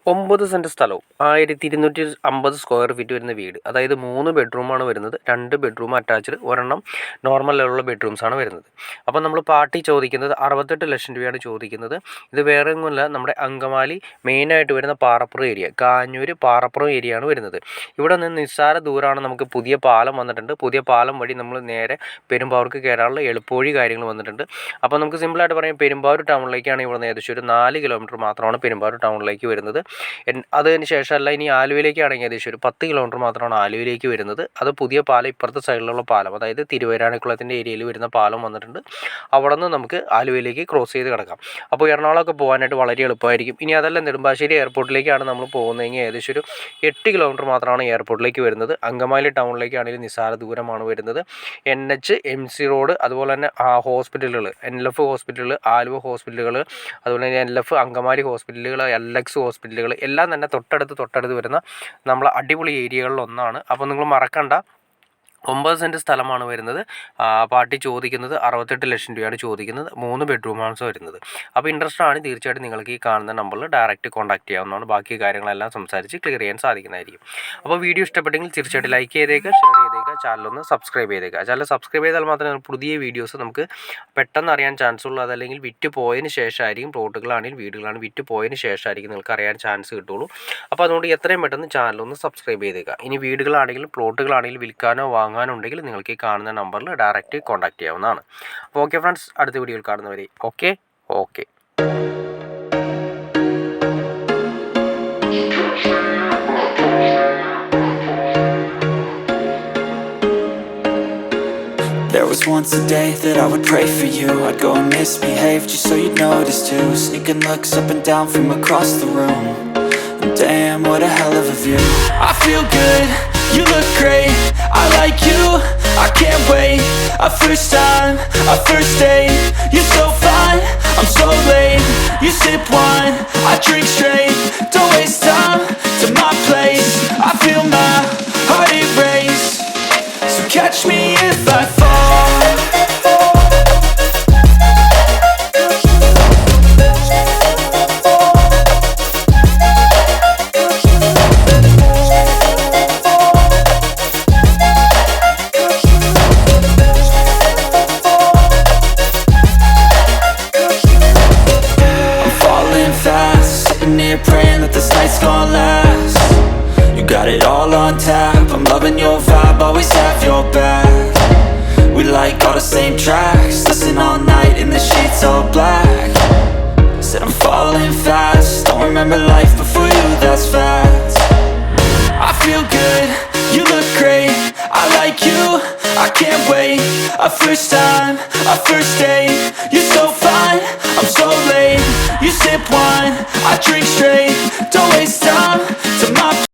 9 cent സ്ഥലവും 1250 square feet വരുന്ന വീട്. അതായത് 3 ബെഡ്റൂമാണ് വരുന്നത്. 2 ബെഡ്റൂം അറ്റാച്ച്ഡ്, ഒരെണ്ണം നോർമൽ ലെവലുള്ള ബെഡ്റൂംസാണ് വരുന്നത്. അപ്പോൾ നമ്മൾ പാർട്ടി ചോദിക്കുന്നത് 68 ലക്ഷം രൂപയാണ് ചോദിക്കുന്നത്. ഇത് വേറെ ഒന്നുമല്ല, നമ്മുടെ അങ്കമാലി മെയിനായിട്ട് വരുന്ന പാറപ്പുറം ഏരിയ, കാഞ്ഞൂർ പാറപ്പുറം ഏരിയ ആണ് വരുന്നത്. ഇവിടെ നിന്ന് നിസ്സാര ദൂരമാണ്. നമുക്ക് പുതിയ പാലം വന്നിട്ടുണ്ട്. പുതിയ പാലം വഴി നമ്മൾ നേരെ പെരുമ്പാവൂർക്ക് കയറാനുള്ള എളുപ്പവഴി കാര്യങ്ങൾ വന്നിട്ടുണ്ട്. അപ്പോൾ നമുക്ക് സിമ്പിളായിട്ട് പറയാം, പെരുമ്പാവൂർ ടൗണിലേക്കാണ് ഇവിടെ നിന്ന് ഏകദേശം ഒരു 4 കിലോമീറ്റർ മാത്രമാണ് പെരുമ്പാവൂർ ടൗണിലേക്ക് വരുന്നത്. അതിന് ശേഷമല്ല, ഇനി ആലുവയിലേക്കാണെങ്കിൽ ഏകദേശം ഒരു 10 കിലോമീറ്റർ മാത്രമാണ് ആലുവയിലേക്ക് വരുന്നത്. അത് പുതിയ പാലം, ഇപ്പുറത്തെ സൈഡിലുള്ള പാലം, അതായത് തിരുവൈരാണിക്കുളത്തിൻ്റെ ഏരിയയിൽ വരുന്ന പാലം വന്നിട്ടുണ്ട്. അവിടെ നിന്ന് നമുക്ക് ആലുവയിലേക്ക് ക്രോസ് ചെയ്ത് കിടക്കാം. അപ്പോൾ എറണാകുളമൊക്കെ പോകാനായിട്ട് വളരെ എളുപ്പമായിരിക്കും. ഇനി അതല്ല, നെടുമ്പാശ്ശേരി എയർപോർട്ടിലേക്കാണ് നമ്മൾ പോകുന്നതെങ്കിൽ ഏകദേശം ഒരു 8 കിലോമീറ്റർ മാത്രമാണ് എയർപോർട്ടിലേക്ക് വരുന്നത്. അങ്കമാലി ടൗണിലേക്കാണെങ്കിൽ നിസ്സാര ദൂരമാണ് വരുന്നത്. NH MC റോഡ്, അതുപോലെ തന്നെ ഹോസ്പിറ്റലുകൾ, NLF ഹോസ്പിറ്റലുകൾ, ആലുവ ഹോസ്പിറ്റലുകൾ, അതുപോലെ തന്നെ NLF അങ്കമാലി ഹോസ്പിറ്റലുകൾ, LX ഹോസ്പിറ്റലുകൾ എല്ലാം തന്നെ തൊട്ടടുത്ത് വരുന്ന നമ്മളെ അടിപൊളി ഏരിയകളിലൊന്നാണ്. അപ്പോൾ നിങ്ങൾ മറക്കണ്ട, 9 സെൻറ്റ് സ്ഥലമാണ് വരുന്നത്. പാർട്ടി ചോദിക്കുന്നത് 68 ലക്ഷം രൂപയാണ് ചോദിക്കുന്നത്. 3 ബെഡ്റൂമാണ് വരുന്നത്. അപ്പോൾ ഇൻട്രസ്റ്റ് ആണ്, തീർച്ചയായിട്ടും നിങ്ങൾക്ക് ഈ കാണുന്ന നമ്പറിൽ ഡയറക്റ്റ് കോൺടാക്ട് ചെയ്യാവുന്നതാണ്. ബാക്കി കാര്യങ്ങളെല്ലാം സംസാരിച്ച് ക്ലിയർ ചെയ്യാൻ സാധിക്കുന്നതായിരിക്കും. അപ്പോൾ വീഡിയോ ഇഷ്ടപ്പെട്ടെങ്കിൽ തീർച്ചയായിട്ടും ലൈക്ക് ചെയ്തേക്കുക, ഷെയർ ചെയ്തേക്കുക, ചാനലൊന്ന് സബ്സ്ക്രൈബ് ചെയ്തേക്കുക. ചാനൽ സബ്സ്ക്രൈബ് ചെയ്താൽ മാത്രമേ പുതിയ വീഡിയോസ് നമുക്ക് പെട്ടെന്ന് അറിയാൻ ചാൻസ് ഉള്ളൂ. അതല്ലെങ്കിൽ വിറ്റ് പോയതിന് ശേഷമായിരിക്കും, പ്ലോട്ടുകളാണെങ്കിൽ വീടുകളാണ് വിറ്റ് പോയതിന് ശേഷമായിരിക്കും നിങ്ങൾക്ക് അറിയാൻ ചാൻസ് കിട്ടുള്ളൂ. അപ്പോൾ അതുകൊണ്ട് എത്രയും പെട്ടെന്ന് ചാനലൊന്ന് സബ്സ്ക്രൈബ് ചെയ്തേക്കുക. ഇനി വീടുകളാണെങ്കിലും പ്ലോട്ടുകളാണെങ്കിലും വിൽക്കാനോ വാങ്ങാനുണ്ടെങ്കിൽ നിങ്ങൾക്ക് ഈ കാണുന്ന നമ്പറിൽ ഡയറക്റ്റ് കോൺടാക്ട് ചെയ്യാവുന്നതാണ്. അപ്പോൾ ഓക്കെ ഫ്രണ്ട്സ്, അടുത്ത വീഡിയോയിൽ കാണുന്നവരെ okay. There was once a day that I would pray for you. I'd go and misbehave just so you'd notice too. Sneaking looks up and down from across the room. And damn, what a hell of a view. I feel good, you look great, I like you, I can't wait. A first time, a first date. You're so fine, I'm so late. You sip wine, I drink straight. Don't waste time to my place. I feel my heart erase. So catch me if I fall. Praying that this night's gonna last. You got it all on tap, I'm loving your vibe, always have your back. We like all the same tracks, listen all night in the sheets all black. Said I'm falling fast, don't remember life before you, that's facts. I feel good, you look great, I like you, I can't wait. A first time, a first date. You're so fine, I'm so late. You sip wine, I drink straight. Don't waste time to my